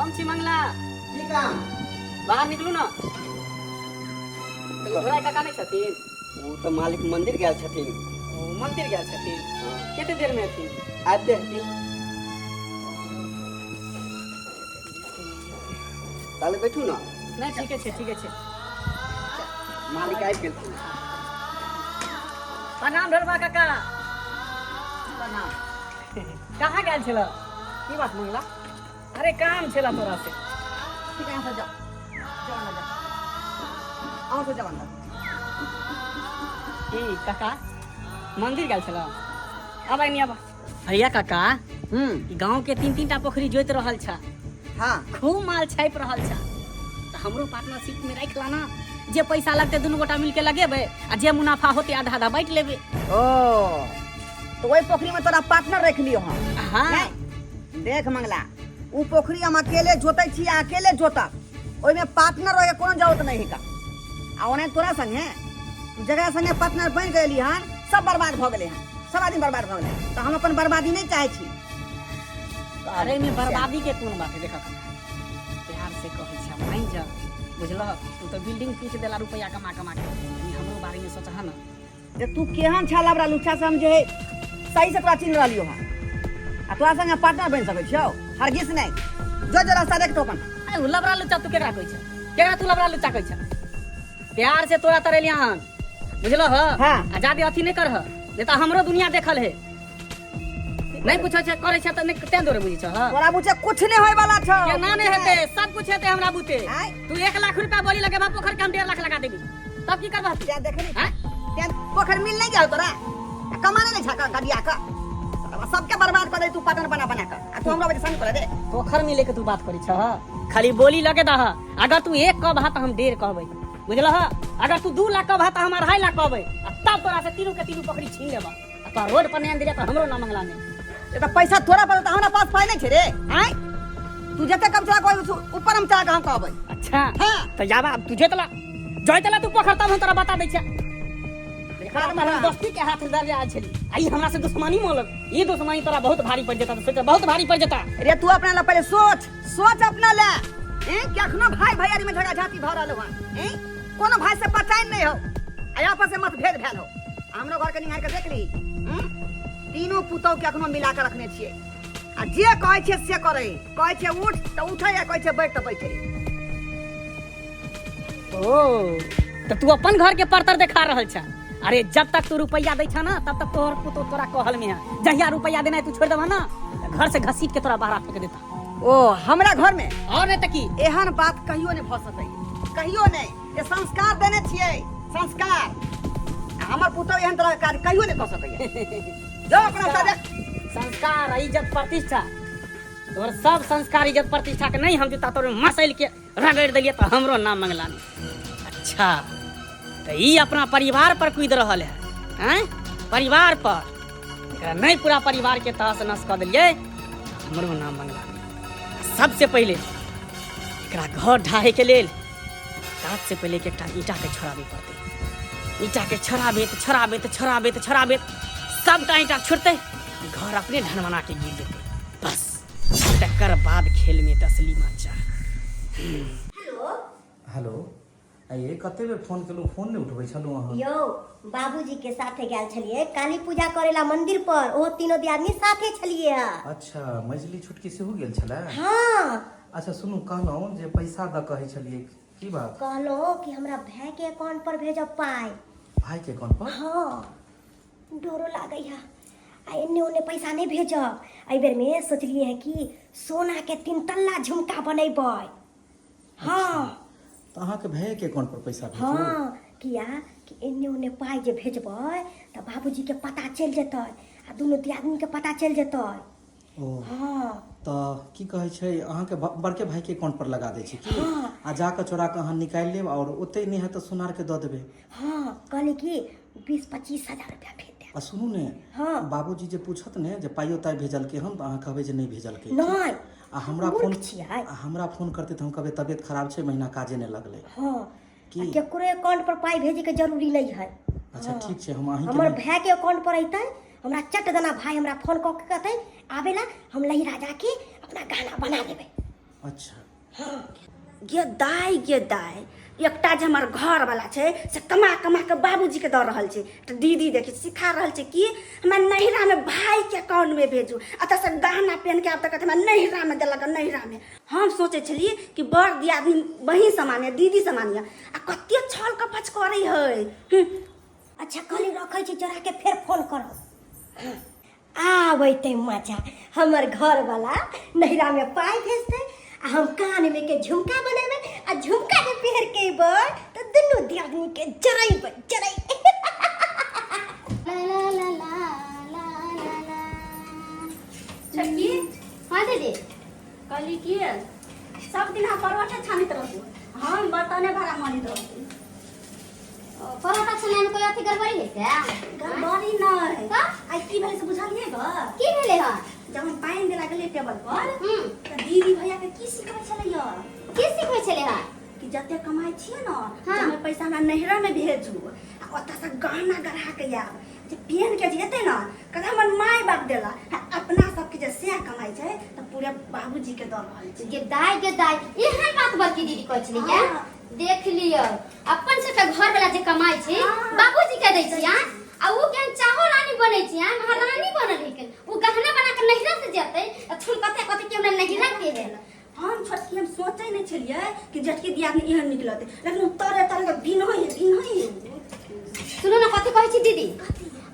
हम छी मंगला की काम बाहर निकलू ना घोड़ा काका नहीं छथिन वो तो मालिक मंदिर गए छथिन मंदिर गए छथिन कितने देर में थी आते हती ताले बैठू ना नहीं ठीक है मालिक आबि गेलखिन प्रणाम ढोलबा काका प्रणाम कहाँ गए छल की बात मंगला अरे काम छला तोरा से ठीक है यहाँ से जाओ आओ तो जाओ अंदर की काका मंदिर गए छल अब आई नहीं अब भैया काका गांव के 3-3टा पोखरी जोत रहल छा हाँ खूब माल छाप रहल छा तो हमरो पार्टनरशिप में रख लाना जे पैसा लगते दुनू गोटा मिलके लगेबे आ जे मुनाफा होते आधा आधा बांट लेबे ओ तो वही पोखरी में तोरा पार्टनर रख लियो हम हाँ देख मंगला उ पोखरी हम अकेले जोते छी अकेले जोतब ओइ में पार्टनर रहे कोनो जरूरत नहीं है का आ ओने तोरा संगे जगह संगे पार्टनर बन गेली हन सब बर्बाद भ गेले हन सब आदमी बर्बाद भ गेले तो हम अपन बर्बादी नहीं चाहे छी अरे में बर्बादी के कोन बात है देखा प्यार से कहै छै मान जा बुझलह तू तो बिल्डिंग पीछ देला रुपया कमा के हमरो बारे में सोचह ना जे तू केहन छाला बड़ा लुच्चा से हम जे सही से तोरा चिन्ह रहलियो हन आ तोरा संगे पार्टनर बन सकै छियो हरगिज नहीं जो जो रास्ता देख तो अपन अरे लबरा लुच्चा तू केकरा कहै छै केकरा तू लबरा लुच्चा कहै छै प्यार से तोरा तरेलिया हन बुझलह हाँ। आ जादे अथी नहीं करह नहीं तो हमरो दुनिया देखल है नहीं पूछो छै करे छै त नहीं तें दोरे बुझी छ तोरा बुझे कुछ नहीं होय वाला छ के ना नहीं हेते सब कुछ हेते हमरा बुते आय। तू 1 लाख रुपया बोली लगे बा पोखर के हम 1.5 लाख लगा देबी तब की करबा क्या देख नहीं हैं क्या पोखर मिल नहीं जाओ तोरा कमाने नहीं छका गडिया का सबके बर्बाद कर दे तू पार्टनर बना बना कर आ तू हमरा वजह संग कर दे पोखर मिले के तू बात करी छ खाली बोली लगे दह अगर तू 1 कब हा त हम 1.5 कहबै बुझलह अगर तू 2 लाख कब हा त हम 2.5 लाख कहबै तब तोरा से तीनों के तीनों पोखरी छीन लेबा आ तो रोड पर नहीं दिले त हमरो ना मंगला नहीं ये तो पैसा थोड़ा पर तो हमरा पास पाई नहीं छे रे आय तू जते कब चला कोई ऊपर हम चाह हम कहबै अच्छा हां तो जाबा तुझे तला जोइतला तू पोखर तब हम तोरा बता दै छै देखा हम दोस्ती के हाथ दर जा छली आई हमरा से दुश्मनी मोलक ये दुश्मनी तोरा बहुत भारी पड़ जता सोच बहुत भारी पड़ जता रे तू अपना ला पहले सोच अपना ला कि अखनो भाई भैयारी में झगड़ा झाती भ रहल हो कोनो भाई से पहचान नहीं हो आ आपस में मतभेद भेल हो हमरो घर के निहार के देख ली तीनों पुतौ के अखनो मिला के रखने छिए आ जे कहै छै से करे कहै छै उठ त उठै या कहै छै बैठ त बैठे ओ तो तू अपन घर के परतर देखा रहल छ अरे जब तक तू रुपया दै छ ना तब तक तोहर पुतो तोरा कहल में है जहिया रुपया देना तू छोड़ देबा ना घर से घसीट के तोरा बाहर फेंक देता ओ हमरा घर में और नहीं त की एहन बात कहियो नहीं भ सकै कहियो नहीं ये संस्कार देने छिए संस्कार हमर पुतौ एहन तरह कार्य कहियो नहीं क सकै जो अपना से देख संस्कार इज्जत प्रतिष्ठा तोर सब संस्कार इज्जत प्रतिष्ठा के नहीं हम जूता तोर मसल के रगड़ दिलिए तो हमरो नाम मंगला नहीं अच्छा तो ई अपना परिवार पर कूद रहल है हैं परिवार पर एकरा नहीं पूरा परिवार के तहस नस कर दिलिए हमरो नाम मंगला नहीं सबसे पहले एकरा घर ढाहे के लेल काज से पहले के एकटा ईटा के छोड़ाबे पड़ते ईटा के छोड़ाबे सबटा ईटा छुटते घर अपने ढनमना के गिर जेते बस तकर बाद खेल में असली मजा हेलो ये कते बेर फोन केलु फोन नहीं उठबै छलु अहाँ यो बाबूजी के साथे गेल छलिए काली पूजा करेला मंदिर पर ओ तीनों दियादनी साथे छलिए अच्छा मझली छुटकी से हो गेल छला हां अच्छा सुनु कहलौ जे पैसा द कहै छलिए की बात कहलो कि हमरा भाई के अकाउंट पर भेजब पाई भाई के अकाउंट पर हां डरो लागै है आ एने ओने पैसा नहीं भेजब एहि बेर में सोचलिए है कि सोना के 3 तल्ला झुमका बनेबै हां तो अहाँ के भाई के अकाउंट पर पैसा भेजू हां किया कि एने ओने पाई जे भेजबै त बाबूजी के पता चल जेतै आ दुनू दियादनी के पता चल जेतै ओ हां तो की कहै छै अहाँ के बड़के भाई के अकाउंट पर लगा दै छी की हाँ। आ जाके चोरा के अहाँ निकाल लेब और ओते नहीं है तो सोनार के द देबे हां कहले कि 20-25 हजार रुपया भेज दे आ सुनू ने हाँ। बाबूजी जे पूछत ने जे पाइयो ताई भेजल के हम अहाँ कहबै जे नहीं भेजल के नहीं आ हमरा मूर्ख फोन करते तो हम कहबे तबियत खराब छै महीना काजे नहीं लगले हाँ की? केकरो अकाउंट पर पाई भेजे के जरूरी नहीं है अच्छा ठीक छै हम अहीं हमर के भाई के अकाउंट पर अइतै हमरा चट देना भाई हमरा फोन क के कहतै आबेला हम लही राजा के अपना गाना बना देबै अच्छा गे दाय एकटा जे हमर घर वाला छै से कमा कमा के बाबूजी के दऽ रहल छै तऽ दीदी देखी सिखा रहल छै कि हमरा नैहरा में भाई के अकाउंट में भेजू अतः से गहना पहन के आब तक हमरा नैहरा में देलक नैहरा में हम सोचे छलिए कि बड़ दियादनी बहिन समान है दीदी समान है आ कते छल कपच करे है। अच्छा कहली रखे छी जरा के फिर फोन करो आबैते मजा हमर घर वाला नैहरा में पाई भेजते आ हम कान में के झुमका बनावे आ झुमका के पहर के बर तो दुनु दियादनी के जराई ला ला ला ला ला ला ला। छकी हाँ दीदी कहली कि सब दिन हम परोठा छानित रहू हम बर्तने भरा मानित रहू परोठा छाने में कोई अथी गड़बड़ी है क्या? गड़बड़ी नहीं का? आई की भेल से बुझलिए ग की भेले हन? जब हम पानी देला गेलिए टेबल पर हम्म त दीदी भैया के की सिखाबै छलै य की सिखबै छले हन? कि जते कमाई छिए न हाँ। हमें पैसा हमरा नैहरा में भेजू आ ओतऽ से गहना गढ़ा के आब जे पेन के जे एते न कदा हमर माय बाप देला आ अपना सबके जे से कमाई छै त पूरे बाबूजी के दऽ रहल छै। गे दाय एहन बात बड़की दीदी कहै छली क्या? हाँ। देख लियो अपन सबके घर वाला जे कमाई छै हाँ। बाबूजी के दै छियै आ उ के चाहो रानी बनै छै महारानी बनल है के उ गहना बना के नैहरा से जेतै आ छुल कते कते के हमरा नैहरा के देल। हम छोटकी हम सोचे नहीं छलिए कि जेठकी दियादनी एहन निकलते लेकिन उ तरे तरे के दिन होई सुनो ना कथी कहै छी दीदी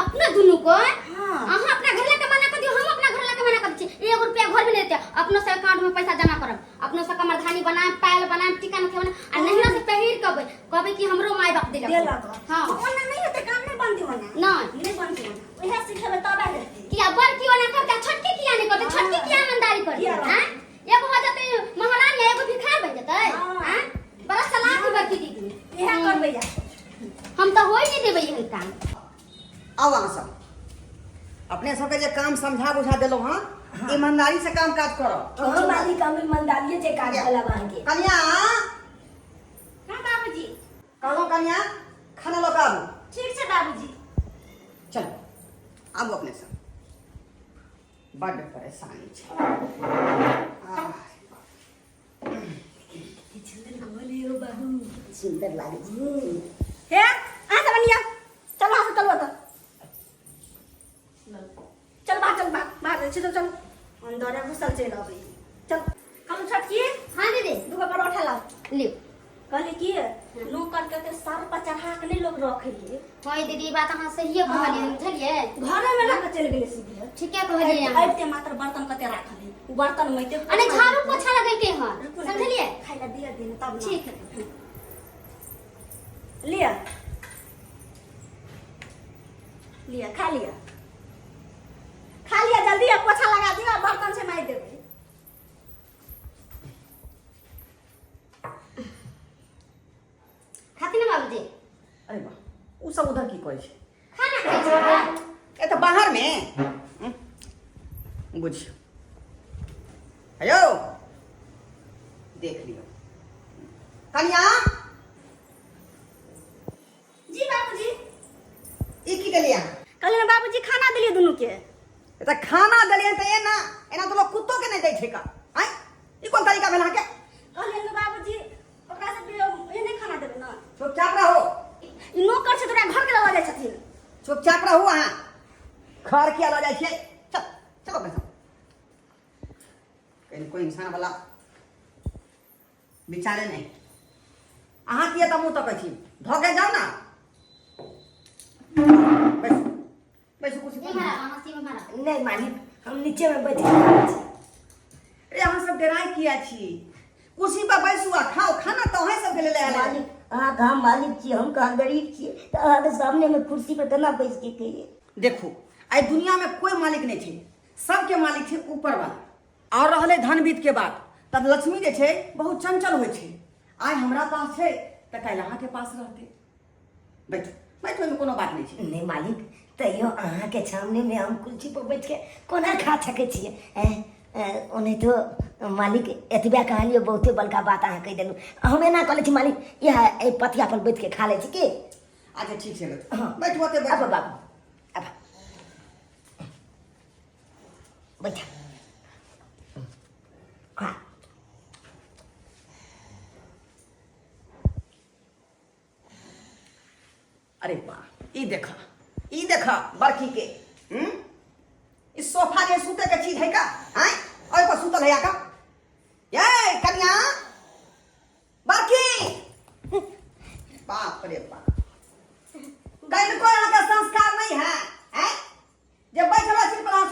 अपना दुनू को हाँ। अहाँ अपना घर ला के मना कर दियो हम अपना घर ला के मना कर छी 1 रुपया घर में नहीं देते अपनो से अकाउंट में पैसा जमा करब अपनो से कमरधानी बनाए पायल बनाए टीका में बना आ नैहरा से पहिर कहबै कि हमरो माय बाप देलक देला हां ओना नहीं होते काम नहीं बनती होना नहीं बनती होना ओहे सिखेबे तबे हेतै कि अब बड़ क्यों ना करता छोटकी किया नहीं करते छोटकी किया ईमानदारी करती किया? हैं एगो हो जते महारानी एगो भिखार बन जते हाँ। हैं बड़ा सलाह बड़की दीदी इहे करबै जा हम तो होई नहीं देबै यही काम। आओ अहाँ सब अपने सबके जे काम समझा बुझा देलो हां ईमानदारी से काम काज करो। हम मालिक हम ईमानदारी से काज वाला बन के कन्या हां बाबूजी कहलो कन्या खाना लो आबू। ठीक है बाबूजी। चलो आबू अपने सब बड़ परेशानी छै सुंदर लागे हे आ सब बनिया चलो आ चलो तो चल बाहर चलो चल अंदर घुसल चल आबे चल हम छोटकी हां दीदी दुगो परोठा ला लियो कहले कि नौकर के सर पर चढ़ा के नहीं लोग रखे लिए होय दीदी बात अहाँ सहिए कहलिए बुझलिए घरे में लगा चल गेले सीधे ठीक है कहलिए अहाँ आइते मात्र बर्तन कते राखले उ बर्तन मैते अने झाड़ू पोछा लगे के हन समझलिए खाइ ला दिया दिन तब ना। ठीक है लिया लिया खा लिया जल्दी अब पोछा लगा दिया बर्तन से मार देबे। खाती ना बाबूजी अरे वाह उ सब उधर की कहै छै खाना खाई छी ए तो बाहर में बुझियो हेयो देख लियो कन्या जी बाबूजी ई की केलिया कहलिए ना बाबूजी खाना देलिए दुनू के ए त खाना देलिए त एना एना तो लोग कुत्तो के नहीं दै छै का हैं ई कोन तरीका भेला के कहलिए ना बाबूजी ओकरा से ए नहीं खाना देबे ना चुपचाप रहो ई नौकर छै तोरा घर के लगा जाय छथिन चुपचाप रहू अहाँ घर के लगा जाय छै चल चलो बैठो कहीं कोई इंसान वाला विचारे नहीं अहाँ किए त मुंह तकै छी धोके जाओ ना बैसो बैसो कुर्सी ये पर मारा मस्ती में मारा नहीं मालिक हम नीचे में बैठ के खाई छी। ए अहाँ सब डराई किया छी कुर्सी पर बैसू आ खाओ खाना तो अहाँ सब के ले आले मालिक अहाँ कहाँ मालिक छियै हम कहाँ गरीब छियै तो अहाँके सामने में कुर्सी पे केना बैस के कहिए। देखो आई दुनिया में कोई मालिक नहीं छै सबके मालिक छै ऊपर वाला और रहले धनविद के बात तब लक्ष्मी जे छै बहुत चंचल होइ छै आई हमरा पास छै त काल्हि अहाँ के पास रहते बैठो बैठो में कोनो बात नहीं छै नहीं मालिक तैयो अहाँके सामने में हम कुर्सी पर बैठ के कोना खा सकै छियै ओने तो मालिक एतबा कहलिए बहुते बड़का बात अहाँ कहि देलू हम एना कहले छी मालिक यह पथिया पर बैठ के खा ले छी की। अच्छा ठीक छै बैठो हाँ। बैठो ओते अब बैठो बाबू अब बैठा खा ई देखा बड़की के इस सोफा के सूते के चीज है का हैं ओए पर सुतल है का ये कन्या बड़की बाप रे बाप गैर को का संस्कार नहीं है हैं जब बैठला सिर्फ पर आके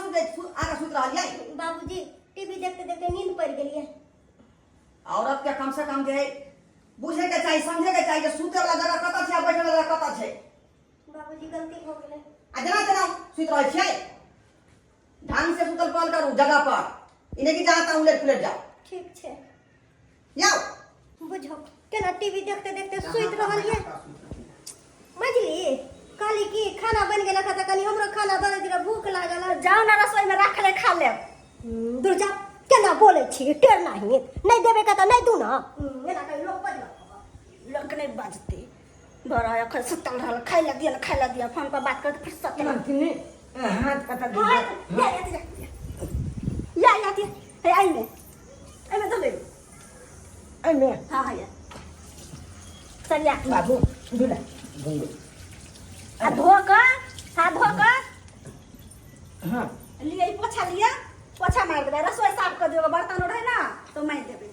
सुत रहा है बाबूजी टीवी देखते देखते नींद पड़ गई है। औरत के कम से कम जे बुझे के चाहिए समझे के चाहिए सूते वाला जगह कता छै बैठे वाला जगह कता छै। बाबूजी गलती हो गेलै। आ जना सुत रह छै ढंग से सुतल पाल करू जगह पर इने की जहां तक उलट पुलट जाओ। ठीक छै जाओ बुझो केना टीवी देखते देखते सुत रहलिए मजली काली की खाना बन गेल त कनी हमरो खाना बन दिला भूख लागल जाओ ना रसोई में राख ले खा ले। दूर जा केना बोले छी टेर नहीं नहीं देबे का त नहीं दू ना एना कहीं लोग बजला लोग नहीं बाजते बड़ा अखर सुतल रहल खाइ ला दिया फोन पर बात करते फिर सत नंदिनी हाथ कता दे या आई में तो ले आई में हां या सरिया बाबू दूला दूला आ धोकर हाथ धोकर हां लिए पोछा मार देबे रसोई साफ कर देबे बर्तन उठे ना तो मैं देबे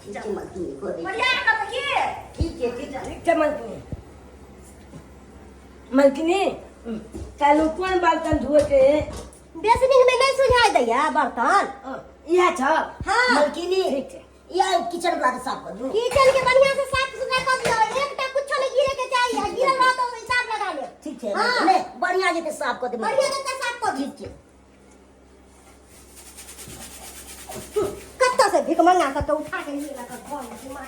ठीक है मत को दे बढ़िया कर के ठीक है चमन मलकिनी कालू कौन बर्तन धोए के बेसिन में नहीं सुझाई दैया बर्तन यह छ हां मलकिनी ठीक है या किचन वाला साफ कर दो किचन के बढ़िया से साफ सुथरा कर दियो एकटा कुछ नहीं गिरे के चाहिए गिरल रह तो हिसाब लगा ले ठीक है हाँ। ले बढ़िया जते साफ कर दे बढ़िया से साफ कर दी ठीक है कत्ता से भिख मंगा के उठा के लिए लगा घर में मार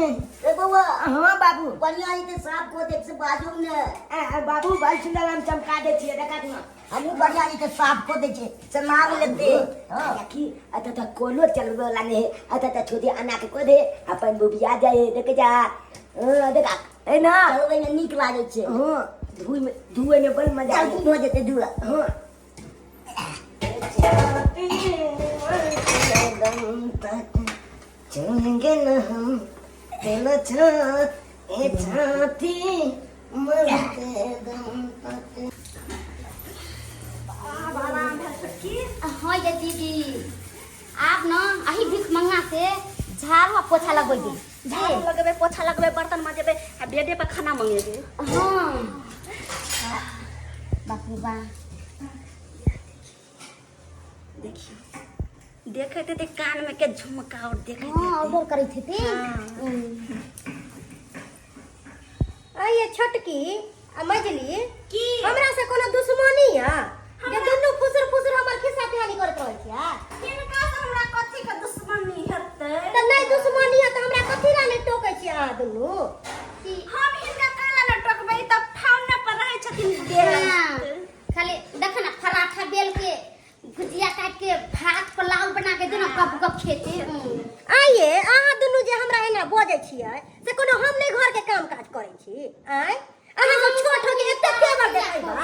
हां बाबू बढ़िया जते साफ कर दे से बाजू ने बाबू भाई सुंदर हम चमका दे छिए देखा ना हम बढ़िया जते साफ कर दे छे से मार लेते हां की अत त कोनो चलबे वाला नहीं अत त छोटी अना के को दे अपन बुबिया जाए देख जा देखा है ना चलबे में नीक लागे छे हां धुए में बड़ मजा आ हो जते धुआ हां चलेंगे न हम तेरा छाती मरते दम तक हाँ ये दीदी आप ना अही भिख मंगा से झाड़ू और पोछा लगोगे झाड़ू लगबे पोछा लगबे बर्तन माजेबे आ बेडे पर खाना मांगेबे हाँ बापू बा देखिए देखे थे कान में के झुमका और देखे हाँ ऑर्डर करी थी ती ये छोटकी आ मजली की हमरा से कोनो दुश्मनी है जे दुनु फुसुर फुसुर हमर खिस्सा कहानी करत रहै छिया किनका से हमरा कथि के दुश्मनी हेतै त नहीं दुश्मनी है त हमरा कथि ला ने टोकै छिया आ दुनु हम हिनका काला न टोकबै त फाउन पर रहै छथिन देर खाली देख ना पराठा बेल के भुजिया काट के भात पुलाव बना के देना कब कब खेते आइए अहाँ दुनु जे हमरा एना बजै छियै से कोनो हम नहीं घर के काम काज करै छी आय अहाँ सब छोट हो के एते फेवर देखबै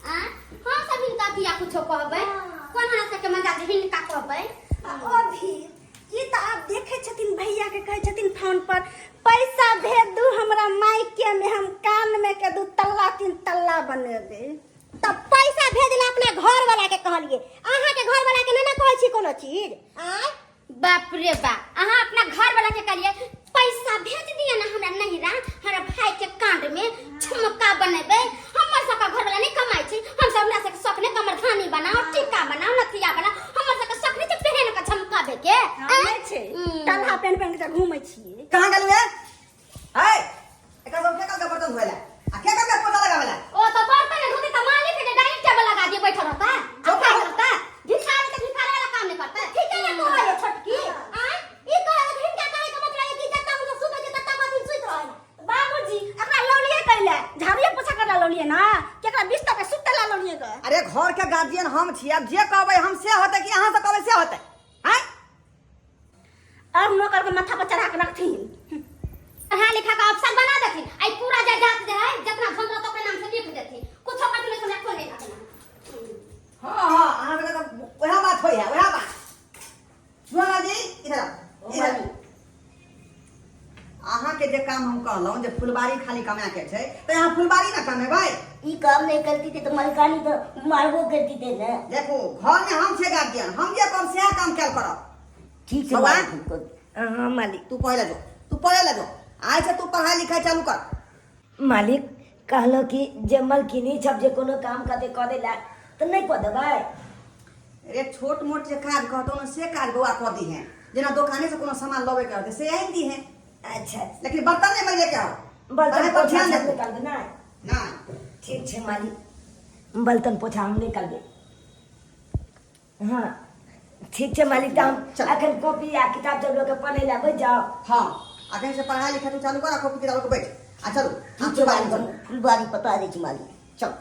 हाँ सब हिनका दिया कुछो कहबै कोन हमरा सबके मजा दे हिनका कहबै अभी ये तो आप देखे छथिन भैया के कहे छथिन फोन पर पैसा भेज दू हमरा मायके में हम कान में के 2 तल्ला 3 तल्ला बनेबे तब पैसा भेजले अपना घर वाला के कहलिए अहाँ के घर वाला के ना कहै छी कोनो चीज आय बाप रे बा अहाँ अपना घर वाला के करिए पैसा भेज दिए ना हमरा नहिरा हमरा भाई के कांड में झुमका बनेबे हमर सबका घर वाला नहीं कमाई छी हम सब हमरा सबके शौक ने कमर धानी बनाओ टीका बनाओ नथिया बनाओ हमर सबके शौक ने पहन के झुमका दे के नहीं छै तल्ला पेन के घूमै छी कहां गेलु है एका सब के का बर्तन धोला आ के का पोछा लगावेला ओ तो बर्तन धोते त मालिक के डाइनिंग टेबल लगा दिए बैठल रहता चौका रहता भिखारी तो भिखारी वाला काम नहीं करता ठीक है ना तो ये छोटकी आय ई कहे हिनका कहे के मतलब है कि जत्ता हम सुते जे तत्ता बादी सुत रहल बाबूजी एकरा लौलिए कैले झाड़िए पोछा करला लौलिए ना केकरा बिस्तर पे सुतला लौलिए ग अरे घर के गार्जियन हम छी अब जे कहबै हम से होतै कि अहाँ से कहबै से होतै हैं अब नौकर के माथा पर चढ़ा के रखथिन पढ़ा लिखा का अफसर बना देथिन आई पूरा जायदाद जे है जितना धन रहत ओकरे नाम से लिख देथिन कुछ कर तुले हमरा कोई नहीं करना हां अहाँ के तो वह बात होई है वह बात सुना जी इधर कहलौं जे फुलबारी खाली कमा के छै तो यहाँ फुलबारी ना कमेबै। ई काम नहीं करती थी तो मलिकानी तो मारबो करती थे ना। देखो घर में हम छे गार्जियन, हम जे कर से काम कैल करब। ठीक से बउआ, हाँ मालिक। तू पढ़े जो आज से तू पढ़ाई लिखाई चालू कर। मालिक कहलो कि जे मलकिनी सब जे कोनो काम करते कह देला तो नहीं कह देबै। अरे छोट मोट जे काज कहतो न से काज बउआ कह दी है, जेना दुकाने से कोनो सामान लबे के होते से आई दी है। अच्छा लेकिन बर्तन नहीं मजे के हो, बर्तन पर पोछा ध्यान सब दे निकाल देना। ना। ठीक है मालिक, बर्तन पोछा हम निकाल दे। हाँ ठीक है मालिक, तो हम चल। अखन कॉपी या किताब सब लोग के पढ़े ला बैठ जाओ। हाँ अखन से पढ़ाई लिखाई तू चालू कर, कॉपी किताब के बैठ। आ चलो ठीक है मालिक, फुलबारी पता दे छी मालिक। चल।